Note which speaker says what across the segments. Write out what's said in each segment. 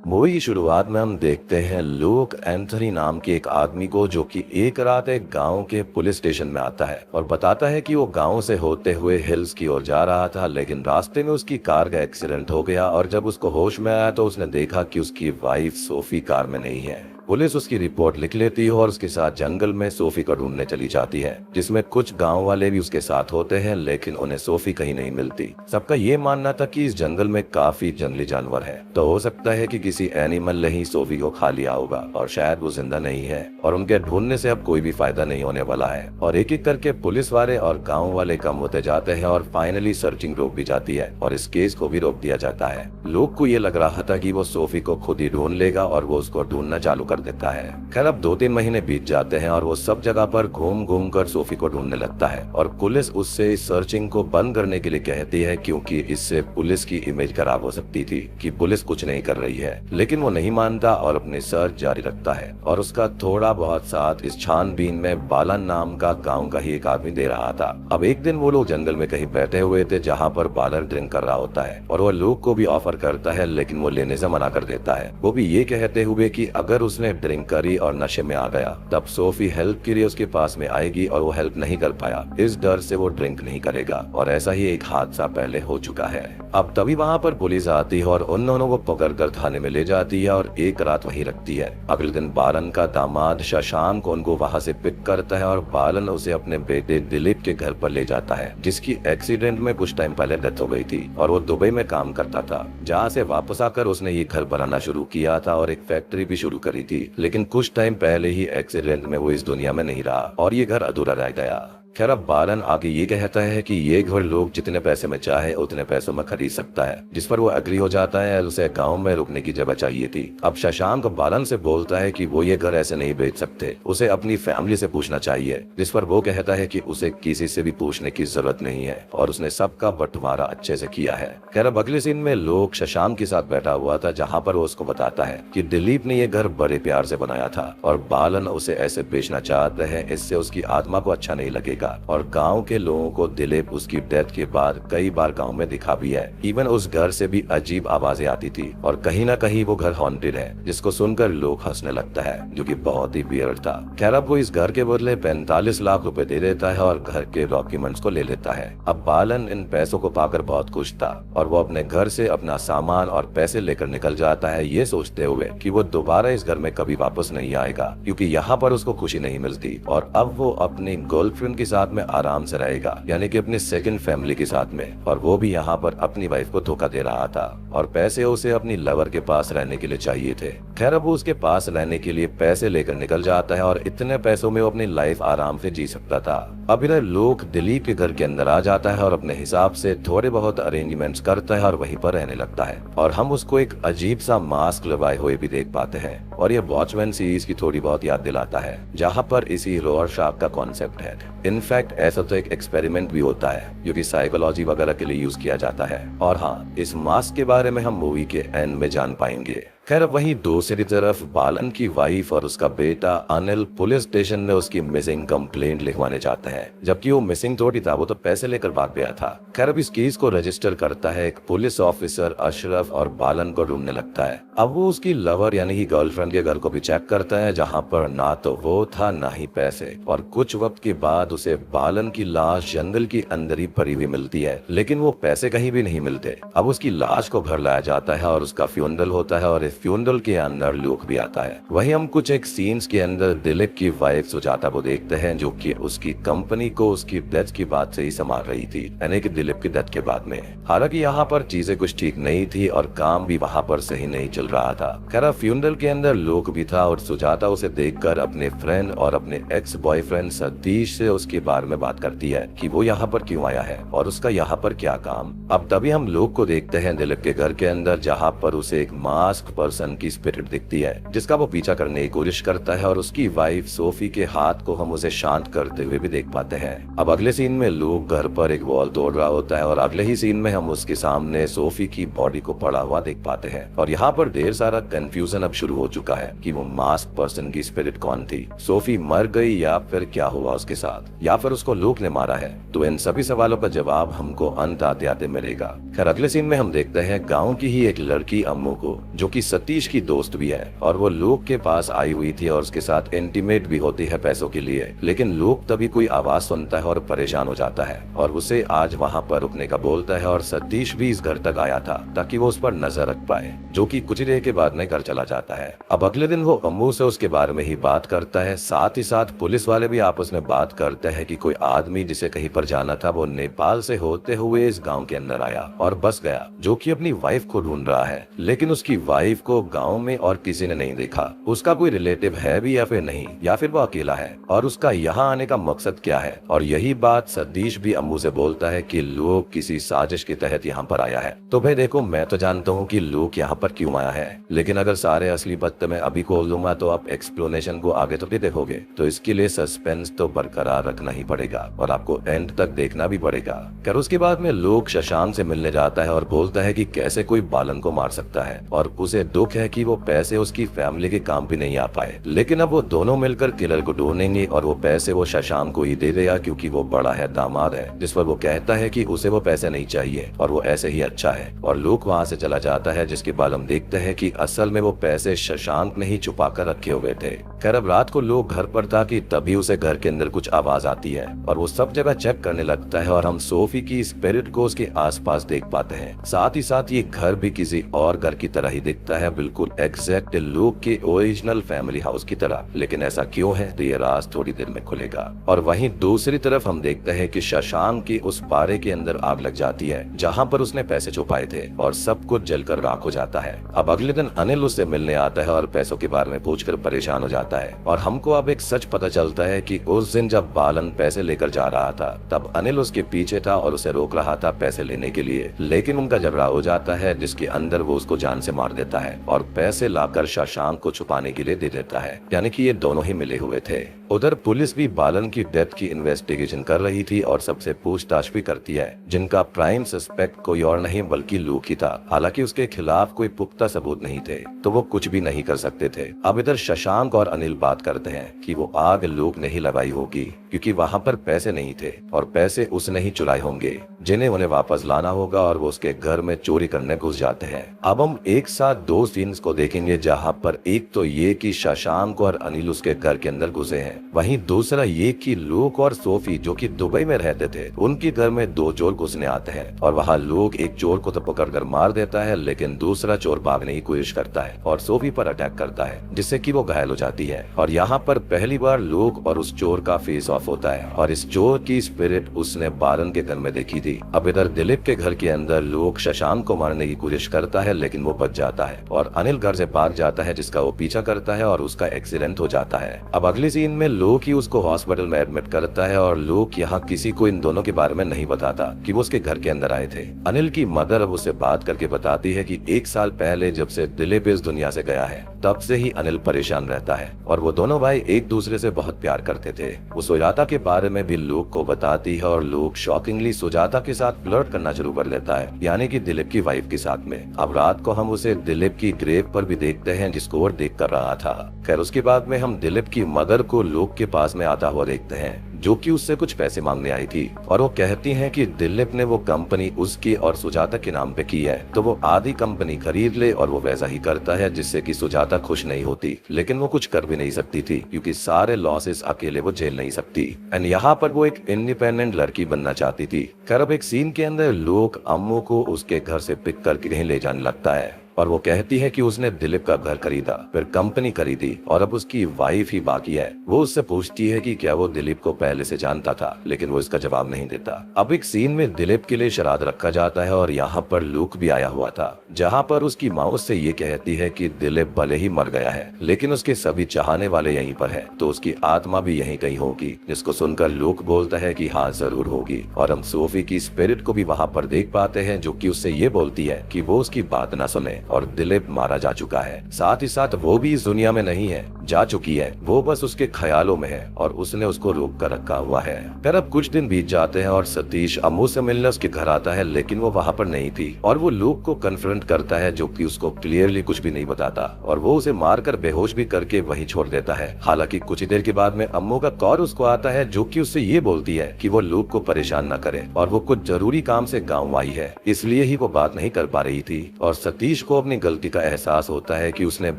Speaker 1: Movie की शुरुआत में हम देखते हैं लूक एंथनी नाम के एक आदमी को, जो कि एक रात एक गांव के पुलिस स्टेशन में आता है और बताता है कि वो गांव से होते हुए हिल्स की ओर जा रहा था, लेकिन रास्ते में उसकी कार का एक्सीडेंट हो गया और जब उसको होश में आया तो उसने देखा कि उसकी वाइफ सोफी कार में नहीं है। पुलिस उसकी रिपोर्ट लिख लेती है और उसके साथ जंगल में सोफी को ढूंढने चली जाती है, जिसमें कुछ गांव वाले भी उसके साथ होते हैं, लेकिन उन्हें सोफी कहीं नहीं मिलती। सबका ये मानना था कि इस जंगल में काफी जंगली जानवर है, तो हो सकता है कि किसी एनिमल ने ही सोफी को खा लिया होगा और शायद वो जिंदा नहीं है और उनके ढूंढने से अब कोई भी फायदा नहीं होने वाला है। और एक एक करके पुलिस वाले और गाँव वाले कम होते जाते हैं और फाइनली सर्चिंग रोक भी जाती है और इस केस को भी रोक दिया जाता है। लोग को ये लग रहा था कि वो सोफी को खुद ही ढूंढ लेगा और वो उसको ढूंढना चालू कर देता है। खैर अब 2-3 महीने बीत जाते हैं और वो सब जगह पर घूम घूम कर सोफी को ढूंढने लगता है और पुलिस उससे इस सर्चिंग को बंद करने के लिए कहती है, क्योंकि इससे पुलिस की इमेज खराब हो सकती थी कि पुलिस कुछ नहीं कर रही है। लेकिन वो नहीं मानता और अपनी सर्च जारी रखता है और उसका थोड़ा बहुत साथ इस छानबीन में बालन नाम का गाँव का ही एक आदमी दे रहा था। अब एक दिन वो लोग जंगल में कहीं बैठे हुए थे जहाँ पर बालन ड्रिंक कर रहा होता है और वो लूक को भी ऑफर करता है, लेकिन वो लेने से मना कर देता है, वो भी ये कहते हुए कि अगर उसने ड्रिंक करी और नशे में आ गया तब सोफी हेल्प के लिए उसके पास में आएगी और वो हेल्प नहीं कर पाया, इस डर से वो ड्रिंक नहीं करेगा। और ऐसा ही एक हादसा पहले हो चुका है। अब तभी वहाँ पर पुलिस आती है और उन दोनों को पकड़कर थाने में ले जाती है और एक रात वहीं रखती है। अगले दिन बालन का दामाद शशांक उनको वहाँ से पिक करता है और बालन उसे अपने बेटे दिलीप के घर पर ले जाता है, जिसकी एक्सीडेंट में कुछ टाइम पहले डेथ हो गई थी और वो दुबई में काम करता था, जहाँ से वापस आकर उसने ये घर बनाना शुरू किया था और एक फैक्ट्री भी शुरू करी थी। लेकिन कुछ टाइम पहले ही एक्सीडेंट में वो इस दुनिया में नहीं रहा और ये घर अधूरा रह गया। खैर अब बालन आगे ये कहता है कि ये घर लोग जितने पैसे में चाहे उतने पैसों में खरीद सकता है, जिस पर वो एग्री हो जाता है। उसे गांव में रुकने की जगह चाहिए थी। अब शशांक बालन से बोलता है कि वो ये घर ऐसे नहीं बेच सकते, उसे अपनी फैमिली से पूछना चाहिए, जिस पर वो कहता है कि उसे किसी से भी पूछने की जरूरत नहीं है और उसने सबका बंटवारा अच्छे से किया है। खैर अब अगले सीन में लोग शशांक के साथ बैठा हुआ था, जहाँ पर वो उसको बताता है कि दिलीप ने ये घर बड़े प्यार से बनाया था और बालन उसे ऐसे बेचना चाहते हैं, इससे उसकी आत्मा को अच्छा नहीं लगेगा। और गांव के लोगों को दिलीप उसकी डेथ के बाद कई बार गांव में दिखा भी है। इवन उस घर से भी अजीब आवाजें आती थी और कहीं ना कहीं वो घर हॉन्टेड है, जिसको सुनकर लोग हंसने लगता है, जो कि बहुत ही वियर्ड था। खैर अब वो इस घर के बदले 45 लाख रुपए दे देता है और घर के डॉक्यूमेंट्स को ले लेता है। अब बालन इन पैसों को पाकर बहुत खुश था और वो अपने घर से अपना सामान और पैसे लेकर निकल जाता है, ये सोचते हुए कि वो दोबारा इस घर में कभी वापस नहीं आएगा, क्योंकि यहाँ पर उसको खुशी नहीं मिलती। और अब वो अपनी गर्लफ्रेंड के साथ में आराम से रहेगा, यानी कि अपनी सेकंड फैमिली के साथ में, और वो भी यहाँ पर अपनी वाइफ को धोखा दे रहा था और पैसे उसे अपनी लवर के पास रहने के लिए चाहिए थे। खैर अब वो उसके पास रहने के लिए पैसे लेकर निकल जाता है और इतने पैसों में वो अपनी लाइफ आराम से जी सकता था। अब इधर लोग दिलीप के घर के अंदर आ जाता है और अपने हिसाब से थोड़े बहुत अरेंजमेंट्स करता है और वहीं पर रहने लगता है और हम उसको एक अजीब सा मास्क लगाए हुए भी देख पाते हैं और ये वॉचमैन सीरीज की थोड़ी बहुत याद दिलाता है, जहाँ पर इसी रोरशाक का कॉन्सेप्ट है। इनफैक्ट ऐसा तो एक एक्सपेरिमेंट भी होता है जो कि साइकोलॉजी वगैरह के लिए यूज किया जाता है। और हाँ, इस मास्क के बारे में हम मूवी के एंड में जान पाएंगे। खैर अब वहीं दूसरी तरफ बालन की वाइफ और उसका बेटा अनिल पुलिस स्टेशन में उसकी मिसिंग कंप्लेंट लिखवाने जाते हैं, जबकि वो मिसिंग थोड़ी था, वो तो पैसे लेकर भाग गया था। खैर अब इस केस को रजिस्टर करता है एक पुलिस ऑफिसर अशरफ और बालन को ढूंढने लगता है। अब वो उसकी लवर यानी कि गर्लफ्रेंड के घर को भी चेक करता है, जहाँ पर ना तो वो था ना ही पैसे। और कुछ वक्त के बाद उसे बालन की लाश जंगल की अंदर ही पड़ी हुई मिलती है, लेकिन वो पैसे कहीं भी नहीं मिलते। अब उसकी लाश को घर लाया जाता है और उसका फ्यूनरल होता है और फ्यूनरल के अंदर लूक भी आता है। वहीं हम कुछ एक सीन्स के अंदर दिलीप की वाइफ सुजाता को देखते हैं, जो कि उसकी कंपनी को उसकी डेथ की बात से ही संभाल रही थी, यानी कि दिलीप की डेथ के बाद में। हालांकि यहाँ पर चीजें कुछ ठीक नहीं थी और काम भी वहाँ पर सही नहीं चल रहा था। खैर फ्यूनरल के अंदर लूक भी था और सुजाता उसे देखकर अपने फ्रेंड और अपने एक्स बॉयफ्रेंड सतीश से उसके बारे में बात करती है कि वो यहाँ पर क्यों आया है और उसका यहाँ पर क्या काम। अब तभी हम लूक को देखते हैं दिलीप के घर के अंदर, जहाँ पर उसे एक मास्क पर्सन की स्पिरिट दिखती है, जिसका वो पीछा करने की कोशिश करता है और उसकी वाइफ सोफी के हाथ को हम उसे शांत करते हुए भी देख पाते हैं। अब अगले सीन में लूक घर पर एक वॉल तोड़ रहा होता है और अगले ही सीन में हम उसके सामने सोफी की बॉडी को पड़ा हुआ देख पाते हैं और यहाँ पर ढेर सारा कंफ्यूजन अब शुरू हो चुका है कि वो मास्क पर्सन की स्पिरिट कौन थी, सोफी मर गई या फिर क्या हुआ उसके साथ, या फिर उसको लूक ने मारा है। तो इन सभी सवालों का जवाब हमको अंत आते आते मिलेगा। खैर अगले सीन में हम देखते हैं गाँव की ही एक लड़की अम्मू को, जो कि सतीश की दोस्त भी है और वो लोक के पास आई हुई थी और उसके साथ इंटीमेट भी होती है पैसों के लिए। लेकिन लोक तभी कोई आवाज सुनता है और परेशान हो जाता है और उसे आज वहाँ पर रुकने का बोलता है और सतीश भी इस घर तक आया था ताकि वो उस पर नजर रख पाए, जो कि कुछ देर के बाद में घर चला जाता है। अब अगले दिन वो अम्मू से उसके बारे में ही बात करता है। साथ ही साथ पुलिस वाले भी आपस में बात करते हैं कि कोई आदमी जिसे कहीं पर जाना था वो नेपाल से होते हुए इस गांव के अंदर आया और बस गया, जो कि अपनी वाइफ को ढूंढ रहा है। लेकिन उसकी वाइफ को गांव में और किसी ने नहीं देखा। उसका कोई रिलेटिव है भी या फिर नहीं, या फिर वो अकेला है और उसका यहाँ आने का मकसद क्या है। और यही बात सतीश भी अम्मू से बोलता है कि लोग किसी साजिश के तहत यहाँ पर आया है। तो भाई देखो, मैं तो जानता हूँ कि लोग यहाँ पर क्यों आया है, लेकिन अगर सारे असली पत्ते मैं अभी खोल दूंगा तो आप एक्सप्लेनेशन को आगे तो भी देखोगे। तो इसके लिए सस्पेंस तो बरकरार रखना ही पड़ेगा और आपको एंड तक देखना भी पड़ेगा। कर उसके बाद में लोग शशांक से मिलने जाता है और बोलता है कि कैसे कोई बालन को मार सकता है और उसे दुख है कि वो पैसे उसकी फैमिली के काम भी नहीं आ पाए। लेकिन अब वो दोनों मिलकर किलर को ढूंढेंगे और वो पैसे वो शशांक को ही दे देगा क्योंकि वो बड़ा है, दामाद है। जिस पर वो कहता है कि उसे वो पैसे नहीं चाहिए और वो ऐसे ही अच्छा है। और लोग वहाँ से चला जाता है, जिसके बाद हम देखते हैं कि असल में वो पैसे शशांक ने ही छुपा कर रखे हुए थे। खैर अब रात को लोग घर पर था कि तभी उसे घर के अंदर कुछ आवाज आती है और वो सब जगह चेक करने लगता है और हम सोफी की स्पिरिट को उसके आसपास देख पाते हैं। साथ ही साथ ये घर भी किसी और घर की तरह ही दिखता है, बिल्कुल एग्जैक्ट लोग के ओरिजिनल फैमिली हाउस की तरह। लेकिन ऐसा क्यों है तो ये राज थोड़ी देर में खुलेगा। और वहीं दूसरी तरफ हम देखते हैं कि शशांक की उस पारे के अंदर आग लग जाती है जहाँ पर उसने पैसे छुपाए थे और सब कुछ जलकर राख हो जाता है। अब अगले दिन अनिल उससे मिलने आता है और पैसों के बारे में पूछकर परेशान हो जाता है और हमको अब एक सच पता चलता है कि उस दिन जब बालन पैसे लेकर जा रहा था तब अनिल उसके पीछे था और उसे रोक रहा था पैसे लेने के लिए। लेकिन उनका झगड़ा हो जाता है जिसके अंदर वो उसको जान से मार देता है और पैसे लाकर शशांक को छुपाने के लिए दे देता है, यानी कि ये दोनों ही मिले हुए थे। उधर पुलिस भी बालन की डेथ की इन्वेस्टिगेशन कर रही थी और सबसे पूछताछ भी करती है, जिनका प्राइम सस्पेक्ट कोई और नहीं बल्कि लूक ही था। हालांकि उसके खिलाफ कोई पुख्ता सबूत नहीं थे तो वो कुछ भी नहीं कर सकते थे। अब इधर शशांक और अनिल बात करते हैं कि वो आग लूक नहीं लगाई होगी क्योंकि वहाँ पर पैसे नहीं थे और पैसे उसने ही चुराए होंगे जिन्हें उन्हें वापस लाना होगा और वो उसके घर में चोरी करने घुस जाते हैं। अब हम एक साथ दो सीन्स को देखेंगे, जहाँ पर एक तो ये कि शशांक और अनिल उसके घर के अंदर घुसे हैं, वहीं दूसरा ये कि लूक और सोफी जो कि दुबई में रहते थे उनके घर में दो चोर घुसने आते हैं और वहाँ लोग एक चोर को तो पकड़कर मार देता है, लेकिन दूसरा चोर भागने की कोशिश करता है और सोफी पर अटैक करता है जिससे कि वो घायल हो जाती है। और यहाँ पर पहली बार लोग और उस चोर का फेस ऑफ होता है और इस चोर की स्पिरिट उसने बालन के घर में देखी थी। अब इधर दिलीप के घर के अंदर लोग शशांक को मारने की कोशिश करता है लेकिन वो बच जाता है और अनिल घर से भाग जाता है जिसका वो पीछा करता है और उसका एक्सीडेंट हो जाता है। अब अगली सीन में लोग ही उसको हॉस्पिटल में एडमिट करता है और लोग यहाँ किसी को इन दोनों के बारे में नहीं बताता कि वो उसके घर के अंदर आए थे। अनिल की मदर अब उसे बात करके बताती है कि 1 साल पहले जब से दिलीप इस दुनिया से गया है तब से ही अनिल परेशान रहता है और वो दोनों भाई एक दूसरे से बहुत प्यार करते थे। वो सुजाता के बारे में भी लोग को बताती है और लोग शॉकिंगली सुजाता के साथ फ्लर्ट करना शुरू कर लेता है, यानी कि दिलीप की वाइफ के साथ में। अब रात को हम उसे दिलीप की ग्रेव पर भी देखते हैं जिसको वो देख कर रहा था। खैर उसके बाद में हम दिलीप की मदर को लोग के पास में आता हुआ देखते हैं जो कि उससे कुछ पैसे मांगने आई थी और वो कहती हैं कि दिलीप ने वो कंपनी उसकी और सुजाता के नाम पे की है तो वो आधी कंपनी खरीद ले और वो वैसा ही करता है जिससे कि सुजाता खुश नहीं होती, लेकिन वो कुछ कर भी नहीं सकती थी क्योंकि सारे लॉसेस अकेले वो झेल नहीं सकती। एंड यहाँ पर वो एक इंडिपेंडेंट लड़की बनना चाहती थी। खैर अब एक सीन के अंदर लोग अम्मू को उसके घर से पिक करके कहीं ले जाने लगता है और वो कहती है कि उसने दिलीप का घर खरीदा, फिर कंपनी खरीदी और अब उसकी वाइफ ही बाकी है। वो उससे पूछती है कि क्या वो दिलीप को पहले से जानता था, लेकिन वो इसका जवाब नहीं देता। अब एक सीन में दिलीप के लिए श्राद्ध रखा जाता है और यहाँ पर लूक भी आया हुआ था, जहाँ पर उसकी माँ उससे ये कहती है कि दिलीप भले ही मर गया है लेकिन उसके सभी चाहने वाले यहीं पर है तो उसकी आत्मा भी यहीं कहीं होगी, जिसको सुनकर लूक बोलता है कि हाँ जरूर होगी। और हम सोफी की स्पिरिट को भी वहाँ पर देख पाते हैं जो कि उससे ये बोलती है कि वो उसकी बात ना सुने और दिलीप मारा जा चुका है। साथ ही साथ वो भी इस दुनिया में नहीं है, जा चुकी है, वो बस उसके ख्यालों में है और उसने उसको रोक कर रखा हुआ है। फिर अब कुछ दिन बीत जाते हैं और सतीश अम्मू से मिलने उसके घर आता है लेकिन वो वहाँ पर नहीं थी और वो लूक को कन्फ्रंट करता है जो कि उसको क्लियरली कुछ भी नहीं बताता और वो उसे मारकर बेहोश भी करके वहीं छोड़ देता है। हालांकि कुछ ही देर के बाद में अम्मू का कॉल उसको आता है जो कि उससे ये बोलती है कि वो लूक को परेशान न करे और वो कुछ जरूरी काम से गाँव आई है इसलिए ही वो बात नहीं कर पा रही थी। और सतीश को अपनी गलती का एहसास होता है कि उसने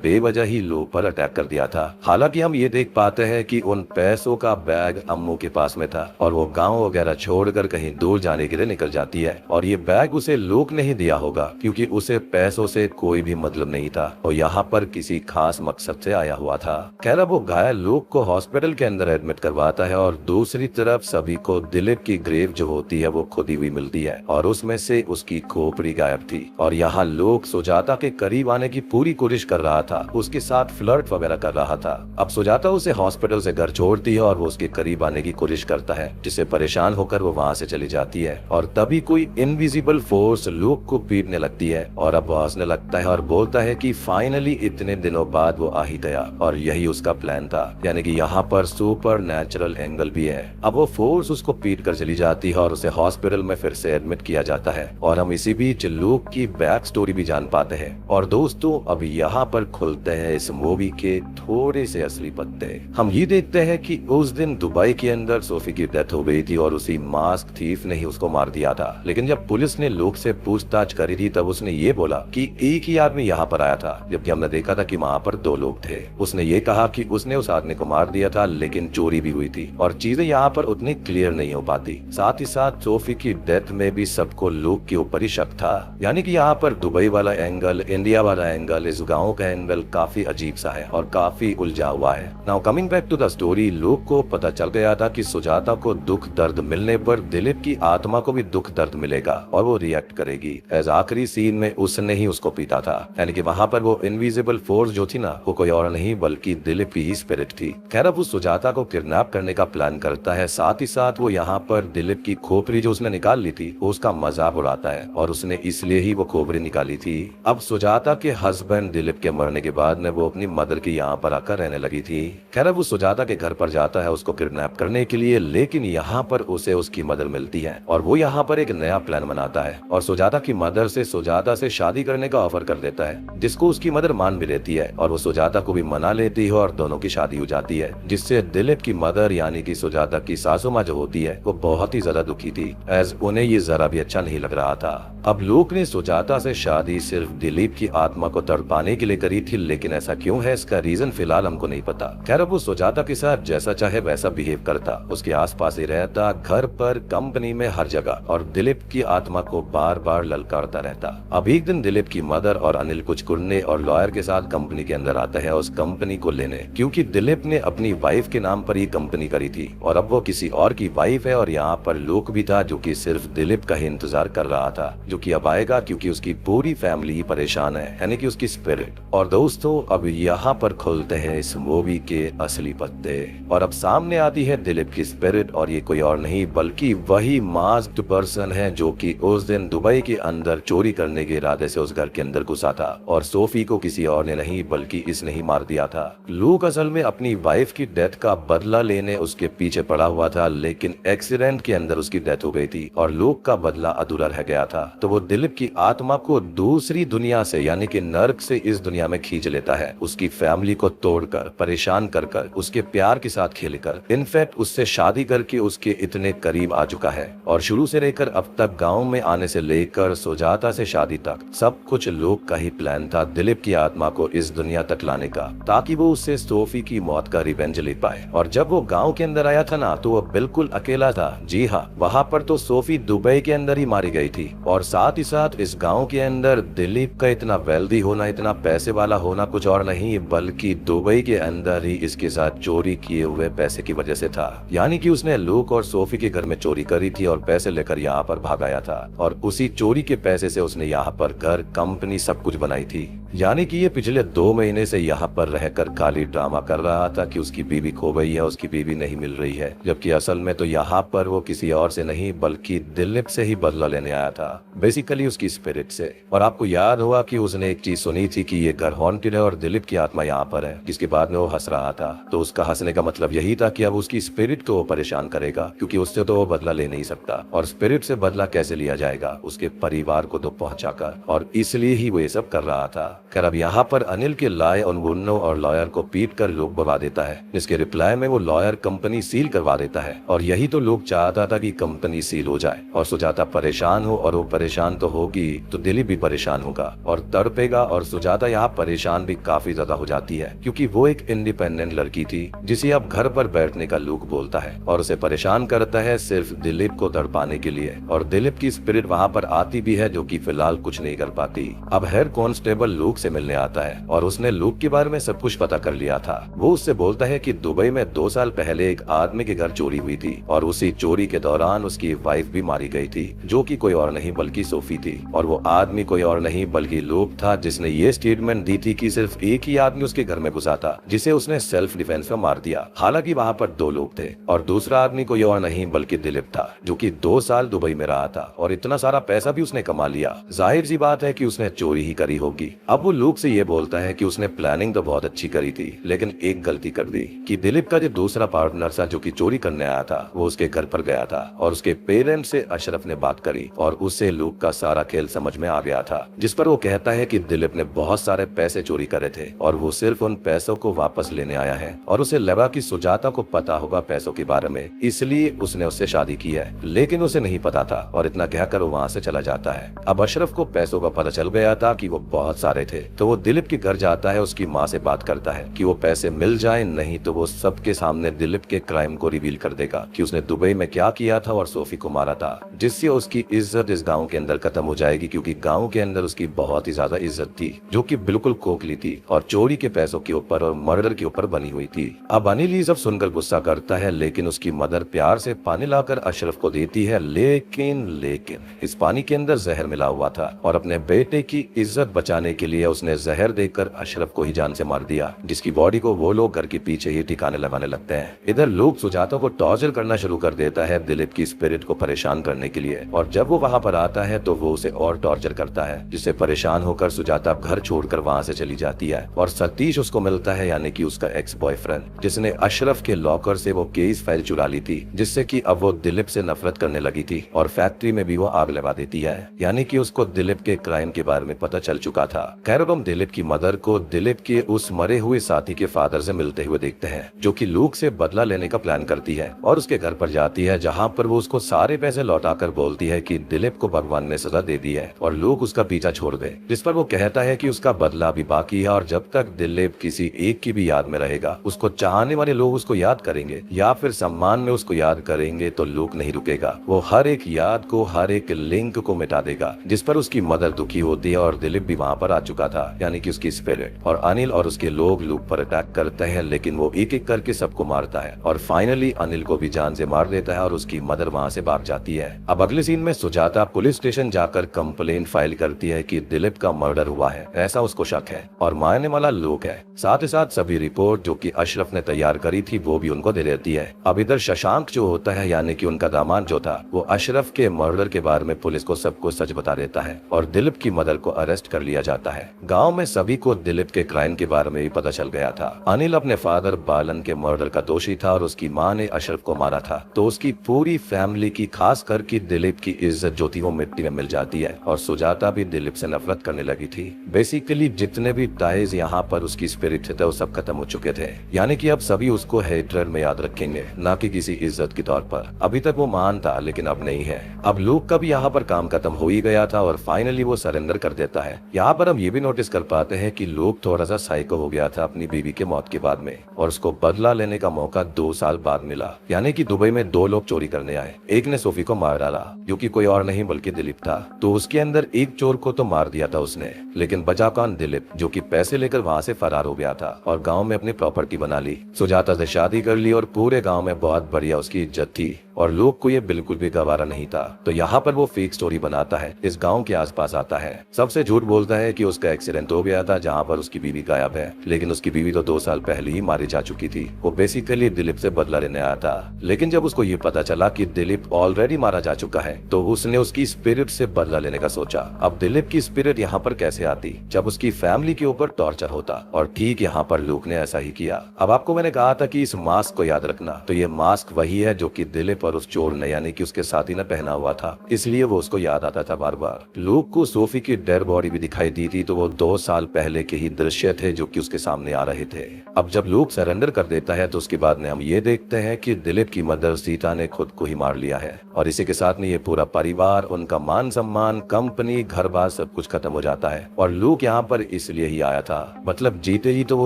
Speaker 1: बेवजह ही लोग पर अटैक कर दिया था। हालांकि हम ये देख पाते हैं कि उन पैसों का बैग अम्मू के पास में था और वो गांव वगैरह छोड़कर कहीं दूर जाने के लिए निकल जाती है और ये बैग उसे लूक नहीं दिया होगा क्योंकि उसे पैसों से कोई भी मतलब नहीं था और यहाँ पर किसी खास मकसद से आया हुआ था। खैर अब वो घायल लूक को हॉस्पिटल के अंदर एडमिट करवाता है और दूसरी तरफ सभी को दिलीप की ग्रेव जो होती है वो खुदी हुई मिलती है और उसमें से उसकी खोपड़ी गायब थी। और यहाँ लोग सुजाता के करीब आने की पूरी कोशिश कर रहा था, उसके साथ फ्लर्ट वगैरह कर रहा था। अब सुजाता उसे हॉस्पिटल से घर छोड़ती है और वो उसके करीब आने की कोशिश करता है, जिससे परेशान होकर वो वहाँ से चली जाती है और तभी कोई इनविजिबल फोर्स लूक को पीटने लगती है और अब वो हंसने लगता है और बोलता है कि फाइनली इतने दिनों बाद वो आ ही गया और यही उसका प्लान था। यानी कि यहाँ पर सुपर नेचुरल एंगल भी है। अब वो फोर्स उसको पीट कर चली जाती है और उसे हॉस्पिटल में फिर से एडमिट किया जाता है और हम इसी बीच लूक की बैक स्टोरी भी जान पाते हैं। और दोस्तों अब यहाँ पर खुलते हैं इस मूवी के थोड़े से असली पत्ते। हम ये देखते हैं कि उस दिन दुबई के अंदर सोफी की डेथ हो गई थी और उसी मास्क थीफ ने ही उसको मार दिया था। लेकिन जब पुलिस ने लूक से पूछताछ करी थी तब उसने ये बोला कि एक ही आदमी यहाँ पर आया था, जबकि हमने देखा था कि वहाँ पर दो लोग थे। उसने ये कहा कि उसने उस आदमी को मार दिया था लेकिन चोरी भी हुई थी और चीजें यहाँ पर उतनी क्लियर नहीं हो पाती। साथ ही साथ सोफी की डेथ में भी सबको लूक के ऊपर ही शक था। यानी कि यहाँ पर दुबई वाला एंगल, इंडिया वाला एंगल, इस गाँव का एंगल काफी अजीब सा है और काफी उलझा हुआ है। Now coming back to the story, Luke को पता चल गया था कि सुजाता को दुख दर्द मिलने पर दिलीप की आत्मा को भी दुख दर्द मिलेगा और वो रिएक्ट करेगी। एज आखिरी सीन में उसने ही उसको पीटा था। यानी कि वहाँ पर वो इनविजिबल फोर्स जो थी ना, वो कोई और नहीं बल्कि दिलीप की ही स्पिरिट थी। खैर अब वो सुजाता को किडनैप करने का प्लान करता है। साथ ही साथ वो यहाँ पर दिलीप की खोपड़ी जो उसने निकाल ली थी उसका मजाक उड़ाता है और उसने इसलिए ही वो खोपड़ी निकाली थी। अब सुजाता के हस्बैंड दिलीप के मरने के बाद में वो अपनी मदर की यहाँ पर आकर रहने लगी थी। खैर अब वो सुजाता के घर पर जाता है उसको किडनैप करने के लिए, लेकिन यहाँ पर उसे उसकी मदर मिलती है और वो यहाँ पर एक नया प्लान बनाता है और सुजाता की मदर से सुजाता से शादी करने का ऑफर कर देता है, जिसको उसकी मदर मान भी लेती है और वो सुजाता को भी मना लेती है और दोनों की शादी हो जाती है, जिससे दिलीप की मदर यानी कि सुजाता की सासू माँ जो होती है वो बहुत ही ज्यादा दुखी थी, एज उन्हें ये जरा भी अच्छा नहीं लग रहा था। अब लूक ने सुजाता से शादी सिर्फ दिलीप की आत्मा को तड़पाने के लिए करी थी, लेकिन ऐसा क्यों है इसका रीजन फिलहाल हमको नहीं पता। खैर अब वो सुजाता के साथ जैसा चाहे वैसा बिहेव करता, उसके आसपास ही रहता, घर पर, कंपनी में, हर जगह, और दिलीप की आत्मा को बार बार ललकारता रहता। अब एक दिन दिलीप की मदर और अनिल कुछ कुरने और लॉयर के साथ कंपनी के अंदर आता है उस कंपनी को लेने, क्योंकि दिलीप ने अपनी वाइफ के नाम पर ही कंपनी करी थी और अब वो किसी और की वाइफ है। और यहाँ पर लूक भी था जो कि सिर्फ दिलीप का ही इंतजार कर रहा था, जो कि अब आएगा क्योंकि उसकी पूरी फैमिली ही परेशान है, यानी कि उसकी स्पिरिट। और दोस्तों अब यहाँ पर खुलते हैं इस मूवी के असली पत्ते और अब सामने आती है दिलीप की स्पिरिट और ये कोई और नहीं बल्कि वही मास्क्ड पर्सन है जो कि उस दिन दुबई के अंदर चोरी करने के इरादे से उस घर के अंदर घुसा था और सोफी को किसी और ने नहीं बल्कि इसने ही मार दिया था। लूक असल में अपनी वाइफ की डेथ का बदला लेने उसके पीछे पड़ा हुआ था, लेकिन एक्सीडेंट के अंदर उसकी डेथ हो गई थी और लूक का बदला अधूरा रह गया था। तो वो दिलीप की आत्मा को दूसरी दुनिया से यानी कि नर्क से इस दुनिया में खींच लेता है, उसकी फैमिली को तोड़कर, परेशान कर उसके प्यार के साथ खेलकर, इनफैक्ट उससे शादी करके उसके इतने करीब आ चुका है। और शुरू से लेकर अब तक गांव में आने से लेकर सुजाता से शादी तक सब कुछ लूक का ही प्लान था दिलीप की आत्मा को इस दुनिया तक लाने का, ताकि वो उससे सोफी की मौत का रिवेंज ले पाए। और जब वो गांव के अंदर आया था ना तो वो बिल्कुल अकेला था। जी हाँ, वहाँ पर तो सोफी दुबई के अंदर ही मारी गई थी और साथ ही साथ इस गाँव के अंदर दिलीप का इतना वेल्दी होना, इतना पैसे वाला होना कुछ और नहीं बल्कि दुबई के अंदर ही इसके साथ चोरी किए हुए पैसे की वजह से था। यानी कि उसने लूक और सोफी के घर में चोरी करी थी और पैसे लेकर यहाँ पर भाग आया था और उसी चोरी के पैसे से उसने यहाँ पर घर, कंपनी सब कुछ बनाई थी। यानी कि ये पिछले 2 महीने से यहाँ पर रहकर खाली ड्रामा कर रहा था कि उसकी बीवी खो गई है, उसकी बीवी नहीं मिल रही है, जबकि असल में तो यहाँ पर वो किसी और से नहीं बल्कि दिलीप से ही बदला लेने आया था, बेसिकली उसकी स्पिरिट से। और आपको याद होगा कि उसने एक चीज सुनी थी कि ये घर हॉन्टेड है और दिलीप की आत्मा यहाँ पर है, जिसके बाद में वो हंस रहा था। तो उसका हंसने का मतलब यही था कि अब उसकी स्पिरिट को वो परेशान करेगा, क्योंकि उससे तो वो बदला ले नहीं सकता और स्पिरिट से बदला कैसे लिया जाएगा, उसके परिवार को तो पहुंचाकर, और इसलिए ही वो ये सब कर रहा था। खैर अब यहाँ पर अनिल के लाए उन गुंडों और लॉयर को पीट कर लूक भगा देता है, जिसके रिप्लाई में वो लॉयर कंपनी सील करवा देता है। और यही तो लूक चाहता था कि कंपनी सील हो जाए और सुजाता परेशान हो, और वो परेशान तो होगी तो दिलीप भी परेशान होगा और तड़पेगा। और सुजाता यहाँ परेशान भी काफी ज्यादा हो जाती है, क्योंकि वो एक इंडिपेंडेंट लड़की थी जिसे अब घर पर बैठने का लूक बोलता है और उसे परेशान करता है सिर्फ दिलीप को तड़पाने के लिए। और दिलीप की स्पिरिट वहाँ पर आती भी है, जो कि फिलहाल कुछ नहीं कर पाती। अब हेड कांस्टेबल लूक से मिलने आता है और उसने लूक के बारे में सब कुछ पता कर लिया था। वो उससे बोलता है कि दुबई में 2 साल पहले एक आदमी के घर चोरी हुई थी और उसी चोरी के दौरान उसकी वाइफ भी मारी गई थी, जो कि कोई और नहीं बल्कि सोफी थी। और वो आदमी कोई और नहीं बल्कि लूक था, जिसने ये स्टेटमेंट दी थी कि सिर्फ एक ही आदमी उसके घर में घुसा था, जिसे उसने सेल्फ डिफेंस में मार दिया। हालांकि वहाँ पर 2 लोग थे और दूसरा आदमी कोई और नहीं बल्कि दिलीप था, जो कि 2 साल दुबई में रहा था और इतना सारा पैसा भी उसने कमा लिया। जाहिर सी बात है कि उसने चोरी ही करी होगी। अब वो लूक से ये बोलता है कि उसने प्लानिंग तो बहुत अच्छी करी थी, लेकिन एक गलती कर दी कि दिलीप का जो दूसरा पार्टनर था जो कि चोरी करने आया था, वो उसके घर पर गया था और उसके पेरेंट्स से अशरफ ने बात करी और उससे लूक का सारा खेल समझ में आ गया था, जिस पर वो कहता है कि दिलीप ने बहुत सारे पैसे चोरी करे थे और वो सिर्फ उन पैसों को वापस लेने आया है। और उसे लगा कि सुजाता को पता होगा पैसों के बारे में, इसलिए उसने उससे शादी की है, लेकिन उसे नहीं पता था और इतना कहकर वो वहाँ से चला जाता है। अब अशरफ को पैसों का पता चल गया था कि वो बहुत सारे थे, तो वो दिलीप के घर जाता है, उसकी माँ से बात करता है कि वो पैसे मिल जाए, नहीं तो वो सबके सामने दिलीप के क्राइम को रिवील कर देगा कि उसने दुबई में क्या किया था और सोफी को मारा था, जिससे उसकी इज्जत इस गाँव के अंदर खत्म हो जाएगी, क्योंकि गाँव के अंदर उसकी बहुत ही ज्यादा इज्जत थी, जो कि बिल्कुल खोखली थी और चोरी के पैसों के ऊपर और मर्डर के ऊपर बनी हुई थी। अब अनिल ये सब सुनकर गुस्सा करता है, लेकिन उसकी मदर प्यार से पानी लाकर अशरफ को देती है, लेकिन इस पानी के अंदर जहर मिला हुआ था और अपने बेटे की इज्जत बचाने के लिए उसने जहर देकर अशरफ को ही जान से मार दिया, जिसकी बॉडी को वो लोग घर के पीछे ही ठिकाने लगाने लगते हैं। इधर लूक सुजाता को टॉर्चर करना शुरू कर देता है दिलीप की स्पिरिट को परेशान करने के लिए, और जब वो वहाँ पर आता है तो वो उसे और टॉर्चर करता है, जिससे परेशान होकर सुजाता घर छोड़कर वहाँ से चली जाती है। और सतीश उसको मिलता है, यानी कि उसका एक्स बॉयफ्रेंड, जिसने अशरफ के लॉकर से वो केस फाइल चुरा ली थी, जिससे कि अब वो दिलीप से नफरत करने लगी थी और फैक्ट्री में भी वो आग लगा देती है, यानी कि उसको दिलीप के क्राइम के बारे में पता चल चुका था। खैर हम दिलीप की मदर को दिलीप के उस मरे हुए साथी के फादर से मिलते हुए देखते हैं, जो कि लूक से बदला लेने का प्लान करती है और उसके घर पर जाती है, जहाँ पर वो उसको सारे पैसे लौटाकर बोलती है कि दिलीप को भगवान ने सजा दे दी है और लूक उसका पीछा छोड़ दे, जिस पर वो कहता है कि उसका बदला अभी बाकी है और जब तक दिलीप किसी एक की भी याद में रहेगा, उसको चाहने वाले लोग उसको याद करेंगे या फिर सम्मान में उसको याद करेंगे, तो लूक नहीं रुकेगा। वो हर एक याद को, हर एक लिंक को मिटा देगा, जिस पर उसकी मदर दुखी होती है और दिलीप भी वहाँ पर आ चुका था, यानी कि उसकी स्पिरिट। और अनिल और उसके लोग लूक पर अटैक करते हैं, लेकिन वो एक एक करके सबको मारता है और फाइनली अनिल को भी जान से मार देता है और उसकी मदर वहाँ से भाग जाती है। अब अगले सीन में सुजाता पुलिस स्टेशन जाकर कंप्लेंट फाइल करती है कि दिलीप का मर्डर हुआ है, ऐसा उसको शक है और मारने वाला लूक है। साथ ही साथ सभी रिपोर्ट जो कि अशरफ ने तैयार करी थी वो भी उनको दे देती है। अब इधर शशांक जो होता है, यानी कि उनका दामाद जो था, वो अशरफ के मर्डर के बारे में पुलिस को सब कुछ सच बता देता है और दिलीप की मदर को अरेस्ट कर लिया जाता है। गाँव में सभी को दिलीप के क्राइम के बारे में भी पता चल गया था। अनिल अपने फादर बालन के मर्डर का दोषी था और उसकी माँ ने अशरफ को मारा था, तो उसकी पूरी फैमिली की, खास करके दिलीप की इज्जत जो थी वो मिट्टी में मिल जाती है और सुजाता भी दिलीप से नफरत करने लगी थी। बेसिकली जितने भी टाइज यहाँ पर उसकी स्पिरिट थे वो सब खत्म हो चुके थे, यानी कि अब सभी उसको हेट्रेड में याद रखेंगे, ना कि किसी इज्जत के तौर पर। अभी तक वो मान था लेकिन अब नहीं है। अब लूक का भी यहाँ पर काम खत्म हो ही गया था और फाइनली वो सरेंडर कर देता है। यहाँ पर हम ये भी नोटिस कर पाते हैं कि लूक थोड़ा सा साइको हो गया था अपनी बीवी के मौत के बाद में और उसको बदला लेने का मौका 2 साल बाद मिला, यानी कि दुबई में 2 लोग चोरी करने आए। एक ने सोफी को मार डाला, जो कि कोई और नहीं बल्कि दिलीप था, तो उसके अंदर एक चोर को तो मार दिया था उसने, लेकिन बचा कौन? दिलीप, जो कि पैसे लेकर वहाँ से फरार हो गया था और गाँव में अपनी प्रॉपर्टी बना ली, सुजाता से शादी कर ली और पूरे गाँव में बहुत बढ़िया उसकी इज्जत थी और लोग को ये बिल्कुल भी गवारा नहीं था। तो यहाँ पर वो फेक स्टोरी बनाता है, इस गांव के आसपास आता है, सबसे झूठ बोलता है कि उसका एक्सीडेंट हो गया था जहाँ पर उसकी बीवी गायब है, लेकिन उसकी बीवी तो 2 साल पहले ही मारी जा चुकी थी। वो बेसिकली दिलीप से बदला लेने आया था, लेकिन जब उसको ये पता चला कि दिलीप ऑलरेडी मारा जा चुका है तो उसने उसकी स्पिरिट से बदला लेने का सोचा। अब दिलीप की स्पिरिट यहाँ पर कैसे आती? जब उसकी फैमिली के ऊपर टॉर्चर होता, और ठीक यहाँ पर लूक ने ऐसा ही किया। अब आपको मैंने कहा था कि इस मास्क को याद रखना, तो ये मास्क वही है जो कि दिलीप पर उस चोर ने यानी कि उसके साथी ने पहना हुआ था, इसलिए वो उसको याद आता था बार बार। लूक को सोफी की डेड बॉडी भी दिखाई दी थी, तो वो 2 साल पहले के ही दृश्य थे जो कि उसके सामने आ रहे थे। अब जब लूक सरेंडर कर देता है तो उसके बाद में हम ये देखते हैं कि दिलीप की मदर सीता ने खुद को ही मार लिया है और इसी के साथ में ये पूरा परिवार, उनका मान सम्मान, कंपनी, घर बार सब कुछ खत्म हो जाता है। और लूक यहाँ पर इसलिए ही आया था, मतलब जीते ही तो वो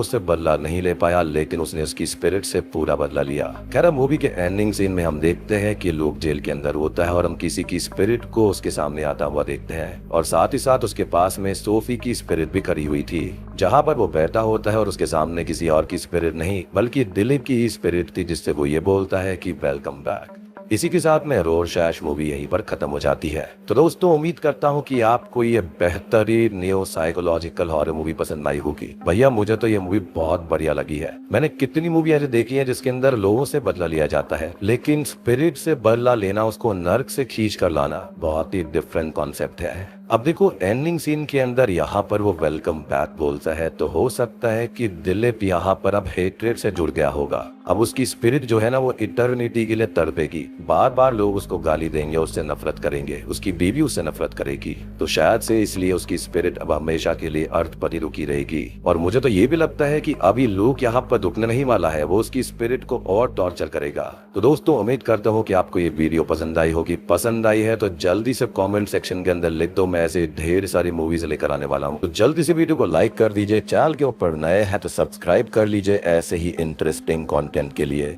Speaker 1: उससे बदला नहीं ले पाया, लेकिन उसने उसकी स्पिरिट से पूरा बदला लिया। खैर मूवी के एंडिंग सीन में हम देखते हैं कि लूक जेल के अंदर होता है और हम किसी की स्पिरिट को उसके सामने आता हुआ देखते हैं और साथ ही साथ उसके पास में सोफी की स्पिरिट भी खड़ी हुई थी, जहाँ पर वो बैठा होता है और उसके सामने किसी और की स्पिरिट नहीं बल्कि दिलीप की ही स्पिरिट थी, जिससे वो ये बोलता है कि वेलकम बैक। इसी के साथ में रोरशाश मूवी यहीं पर खत्म हो जाती है। तो दोस्तों उम्मीद करता हूँ कि आपको ये बेहतरीन न्यू साइकोलॉजिकल हॉरर मूवी पसंद आई होगी। भैया मुझे तो ये मूवी बहुत बढ़िया लगी है। मैंने कितनी मूवी ऐसे देखी है जिसके अंदर लोगों से बदला लिया जाता है, लेकिन स्पिरिट से बदला लेना, उसको नर्क से खींच कर लाना, बहुत ही डिफरेंट कॉन्सेप्ट है। अब देखो एंडिंग सीन के अंदर यहाँ पर वो वेलकम बैक बोलता है, तो हो सकता है कि दिलीप यहाँ पर अब हेट्रेड से जुड़ गया होगा। अब उसकी स्पिरिट जो है ना वो इटर्निटी के लिए तड़पेगी, बार बार लोग उसको गाली देंगे, उससे नफरत करेंगे, उसकी बीवी उससे नफरत करेगी, तो शायद से इसलिए उसकी स्पिरिट अब हमेशा के लिए अर्थ पर ही रुकी रहेगी। और मुझे तो ये भी लगता है कि अभी लूक यहाँ पर रुकने नहीं वाला है, वो उसकी स्पिरिट को और टॉर्चर करेगा। तो दोस्तों उम्मीद करता हूँ कि आपको ये वीडियो पसंद आई होगी। पसंद आई है तो जल्दी से कॉमेंट सेक्शन के अंदर लिख दो, मैं ऐसे ढेर सारी मूवीज लेकर आने वाला हूँ। तो जल्दी से वीडियो को लाइक कर दीजिए, चैनल के ऊपर नए हैं तो सब्सक्राइब कर लीजिए ऐसे ही इंटरेस्टिंग कंटेंट के लिए।